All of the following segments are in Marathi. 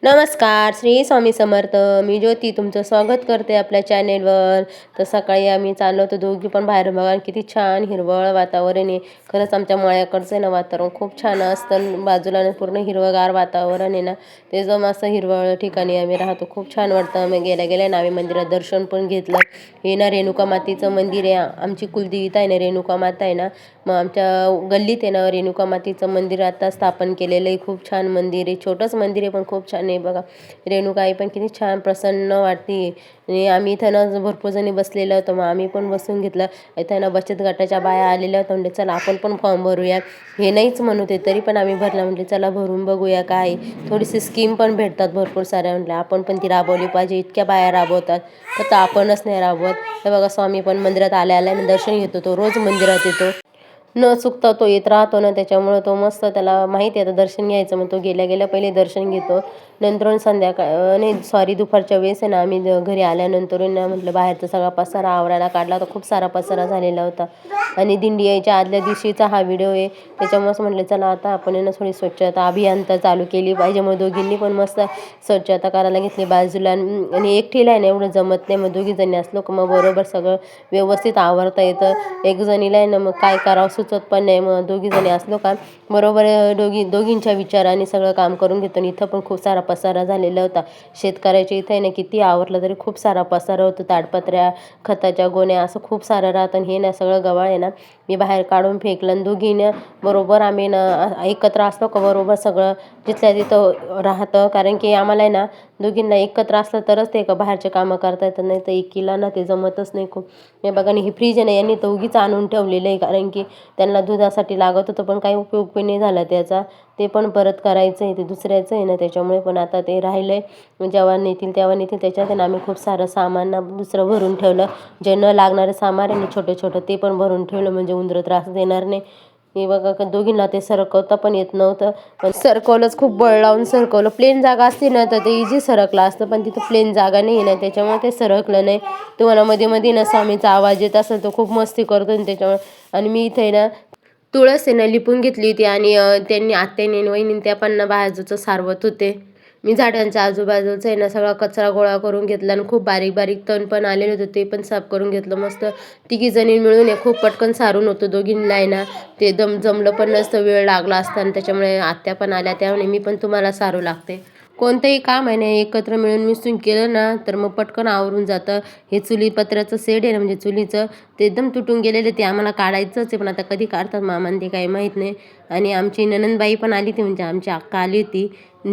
नमस्कार, श्री स्वामी समर्थ. मी ज्योती तुमचं स्वागत करते आपल्या चॅनेलवर. तर सकाळी आम्ही चाललो होतो दोघी पण बाहेर. बघा किती छान हिरवळ वातावरण आहे. खरंच आमच्या मळ्याकडचं आहे ना वातावरण खूप छान असतं. बाजूला पूर्ण हिरवंगार वातावरण आहे ना, ते जो मस्त हिरवळ ठिकाणी आम्ही राहतो. खूप छान वाटतं. आम्ही गेल्या ना आम्ही मंदिरात दर्शन पण घेतलं. हे ना रेणुका मातेचं मंदिर आहे. आमची कुलदेवता आहे ना रेणुका माता आहे ना, मग आमच्या गल्लीत आहे ना रेणुका मातेचं मंदिर आता स्थापन केलेलं आहे. खूप छान मंदिर आहे. छोटंच मंदिर आहे पण खूप छान आहे. बघा रेणुकाई पण किती छान प्रसन्न वाटते. आणि आम्ही इथं ना भरपूर जणी बसलेलं होतं, मग आम्ही पण बसून घेतलं. इथं ना बचत गटाच्या बाया आलेल्या होत्या. म्हणजे चला आपण पण फॉर्म भरूया. हे नाहीच म्हणत होते तरी पण आम्ही भरला. म्हणजे चला भरून बघूया काय. थोडीशी स्कीम पण भेटतात भरपूर साऱ्या. म्हटलं आपण पण ती राबवली पाहिजे. इतक्या बाया राबवतात फक्त आपणच नाही राबवत. तर बघा स्वामी पण मंदिरात आल्या दर्शन घेतो. तो रोज मंदिरात येतो, न चुकता तो येत राहतो ना, त्याच्यामुळं तो मस्त त्याला माहिती आहे आता दर्शन घ्यायचं. मग तो गेल्या गेल्या पहिले दर्शन घेतो. नंतर संध्याकाळ नाही सॉरी दुपारच्या वेळेस आहे ना आम्ही घरी आल्यानंतर ना म्हटलं बाहेरचा सगळा पसारा आवरायला काढला होता. खूप सारा पसारा झालेला होता आणि दिंडी यायच्या आदल्या दिवशीचा हा व्हिडिओ आहे. त्याच्यामुळेच म्हटलं चला आता आपण ना थोडी स्वच्छता अभियान तर चालू केली पाहिजे. मग दोघींनी पण मस्त स्वच्छता करायला घेतली बाजूला. आणि एकटीला आहे ना एवढं जमत नाही. मग दोघी जणी असलो की मग बरोबर सगळं व्यवस्थित आवरता येतं. एक जणीला आहे ना मग काय करावं सुचत पण नाही. मग दोघी जणी असलो का बरोबर दोघींच्या विचाराने सगळं काम करून घेतो. आणि इथं पण खूप सारा पसारा झालेला होता. शेतकऱ्याच्या इथं आहे ना किती आवरलं तरी खूप सारा पसारा होतो. ताडपत्र्या खताच्या गोण्या असं खूप सारं राहतं. आणि हे ना सगळं गवाळ आहे ना मी बाहेर काढून फेकलं. आणि दोघीनं बरोबर आम्ही ना एकत्र असलो का बरोबर सगळं जिथल्या तिथं राहतं. कारण की आम्हाला आहे ना दोघींना एकत्र असलं तरच ते का बाहेरचे कामं करता येतात, नाही तर एकीला ना ते जमतच नाही खूप. हे बघा आणि ही फ्रीज आहे ना यांनी तर उगीच आणून ठेवलेलं आहे. कारण की त्यांना दुधासाठी लागत होतं पण काही उपयोग पण नाही झाला त्याचा. ते पण परत करायचं आहे, ते दुसऱ्याचं आहे ना त्याच्यामुळे. पण आता ते राहिलं आहे. जेव्हा नेतील तेव्हा नेतील. त्याच्यात आहे ना आम्ही खूप सारं सामान दुसरं भरून ठेवलं. जे न लागणारे सामान आहे ना छोटं छोटं ते पण भरून ठेवलं म्हणजे उंदरं त्रास देणार नाही. हे बघा का दोघींना ते सरकवता पण येत नव्हतं. पण सरकवलंच, खूप बळ लावून सरकवलं. प्लेन जागा असते ना तर ते इझी सरकलं असतं, पण तिथं प्लेन जागा नाही आहे ना त्याच्यामुळे ते सरकलं नाही. तुम्हाला मध्ये मध्ये ना स्वामीचा आवाज येत असेल, तो खूप मस्ती करतो आणि त्याच्यामुळे. आणि मी इथे ना तुळस आहे ना लिपून घेतली होती. आणि त्यांनी आत्याने आणि वहिनी त्या पण ना बाजूचं सारवत होते. मी झाडांच्या आजूबाजूचं आहे ना सगळा कचरा गोळा करून घेतला. आणि खूप बारीक बारीक तण पण आलेले होते ते पण साफ करून घेतलं. मस्त तिघी जणी मिळून खूप पटकन सारून होतं. दोघींना आहे ना ते जमलं पण नसतं, वेळ लागला असता. आणि त्याच्यामुळे आत्या पण आल्या त्यामुळे मी पण तुम्हाला सारू लागते. कोणतंही काम आहे ना एकत्र मिळून मिसळून केलं ना तर मग पटकन आवरून जातं. हे चुलीपत्राचं सेट आहे ना म्हणजे चुलीचं, ते एकदम तुटून गेलेलं. ते आम्हाला काढायचंच आहे पण आता कधी काढतात मामाने ते काही माहीत नाही. आणि आमची ननंदबाई पण आली होती, म्हणजे आमची अक्का आली होती.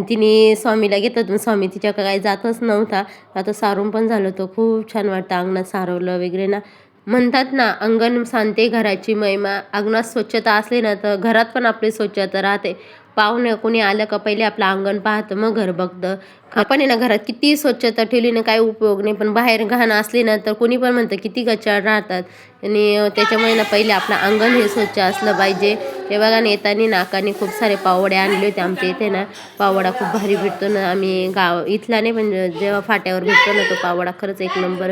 तिने स्वामीला घेतलं, स्वामी तिच्या काही जातच नव्हता. आता सारून पण झालं. तो खूप छान वाटतं अंगणात सारवलं वगैरे ना. म्हणतात ना अंगण सांगते घराची महिमा. अंगणात स्वच्छता असली ना तर घरात पण आपली स्वच्छता राहते. पाहुणे कोणी आलं का पहिले आपलं अंगण पाहतं मग घर बघतं. आपण आहे ना घरात किती स्वच्छता ठेवली ना काही उपयोग नाही, पण बाहेर घाण असली ना तर कोणी पण म्हणतं किती गचाळ राहतात. आणि त्याच्यामुळे ना पहिले आपलं अंगण हे स्वच्छ असलं पाहिजे. ते बघा ना येताना नाकाने खूप सारे पावडे आणले होते. आमच्या इथे ना पावडा खूप भारी भेटतो ना. आम्ही गाव इथला नाही पण जेव्हा फाट्यावर भेटतो ना तो पावडा खरंच एक नंबर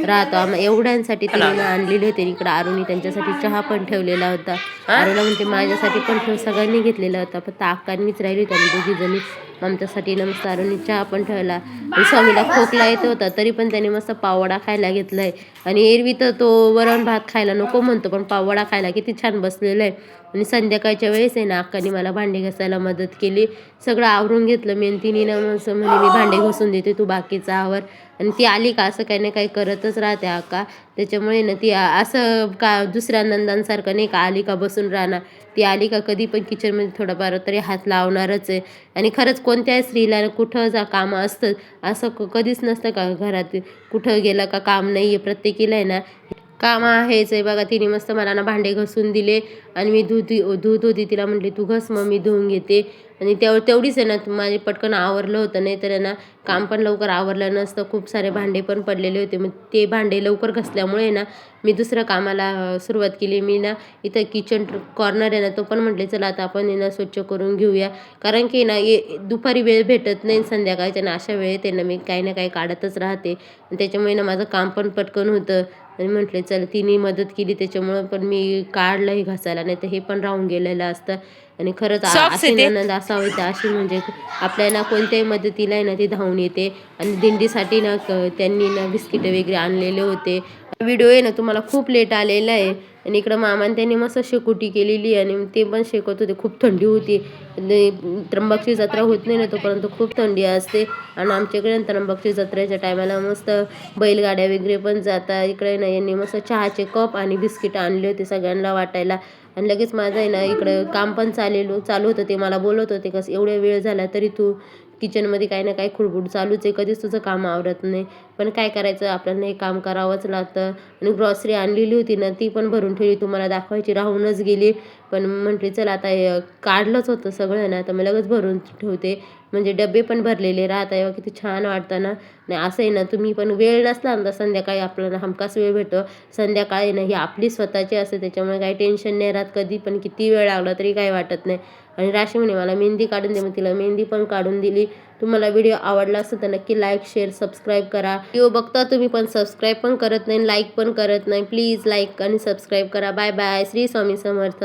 राहतो. आम्ही एवढ्यांसाठी तिने आणलेली होती. इकडं आरुनी त्यांच्यासाठी चहा पण ठेवलेला होता. आरुला म्हणते माझ्यासाठी पण ठेव. सगळ्यांनी घेतलेला होता फक्त अक्कांनीच राहिली होती. आम्ही दोघी जणी आमच्यासाठी मस्त आरुनी चहा पण ठेवला. स्वामीला खोकला येत होता तरी पण त्याने मस्त पावडा खायला घेतलाय. आणि एरवी तर तो वरण भात खायला नको म्हणतो, पण पावडा खायला किती छान बसलेला आहे. आणि संध्याकाळच्या वेळेस आहे ना अक्काने मला भांडे घासायला मदत केली. सगळं आवरून घेतलं मी. आणि तिने ना म्हणे मी भांडे घासून देते तू बाकीचं आवर. आणि ती आली का असं काही ना काही करतच राहते अक्का. त्याच्यामुळे ना ती असं का दुसऱ्या नंदांसारखं नाही का आली का बसून राहणार. ती आली का कधी पण किचनमध्ये थोडाफार तरी हात लावणारच आहे. आणि खरंच कोणत्याही स्त्रीला कुठं जा कामं असतं असं कधीच नसतं का घरात कुठं गेलं का काम नाही आहे. प्रत्येकीला आहे ना काम आहेच आहे. बघा तिने मस्त मला ना भांडे घासून दिले. आणि मी धुत होती तिला म्हटले तू घस मग मी धुवून घेते. आणि तेवढीच आहे ना माझे पटकन आवरलं होतं, नाही तर ना काम पण लवकर आवरलं नसतं. खूप सारे भांडे पण पडलेले होते. मग ते भांडे लवकर घसल्यामुळे ना मी दुसरं कामाला सुरुवात केली. मी ना इथं किचन कॉर्नर आहे ना तो पण म्हटले चला आता आपण ना स्वच्छ करून घेऊया. कारण की ना दुपारी वेळ भेटत नाही, संध्याकाळच्या ना अशा वेळेत आहे ना मी काही ना काही काढतच राहते. त्याच्यामुळे ना माझं काम पण पटकन होतं. आणि म्हटले चल तिने मदत केली त्याच्यामुळं पण मी काढलं हे घासायला, नाही तर हे पण राहून गेलेलं असतं. आणि खरंच अशी नणंद असावी तर अशी म्हणजे आपल्याला कोणत्याही मदतीला आहे ना ती धावून येते. आणि दिंडीसाठी ना त्यांनी ना बिस्किटं वगैरे आणलेले होते. व्हिडिओ आहे ना तुम्हाला खूप लेट आलेला आहे. आणि इकडं मामाने त्यांनी मस्त शेकोटी केलेली आणि ते पण शेकत होते. खूप थंडी होती. त्र्यंबकची जत्रा होत नाही ना तोपर्यंत खूप थंडी असते. आणि आमच्याकडे त्र्यंबकची जत्रेच्या टायमाला मस्त बैलगाड्या वगैरे पण जातात. इकडे ना यांनी मस्त चहाचे कप आणि बिस्किट आणले होते सगळ्यांना वाटायला. आणि लगेच माझं आहे ना इकडं काम पण चालू होतं. ते मला बोलत होते कसं एवढा वेळ झाला तरी तू किचनमध्ये काही ना काही खुडबुड चालूच आहे, कधीच तुझं काम आवरत नाही. पण काय करायचं, आपल्याला हे काम करावंच लागतं. आणि ग्रॉसरी आणलेली होती ना ती पण भरून ठेवली, तुम्हाला दाखवायची राहूनच गेली. पण म्हटली चल आता काढलंच होतं सगळं ना, तर मग लगेच भरून ठेवते. म्हणजे डबे पण भरलेले राहत आहे. किती छान वाटतं ना. नाही असं आहे ना, तुम्ही पण वेळ नसला ना तर संध्याकाळी आपल्याला हमखास वेळ भेटतो. संध्याकाळी ना ही आपली स्वतःची असते, त्याच्यामुळे काही टेन्शन नाही राहत. कधी पण किती वेळ लागला तरी काही वाटत नाही. आणि राशी म्हणे मला मेहंदी काढून दे, मग तिला मेहंदी पण काढून दिली. तुम्हाला व्हिडिओ आवडला असेल तर नक्की लाईक शेअर सबस्क्राईब करा. व्हिडिओ बघता तुम्ही पण सबस्क्राईब पण करत नाही, लाईक पण करत नाही. प्लीज लाईक आणि सबस्क्राईब करा. Bye bye. श्री स्वामी समर्थ.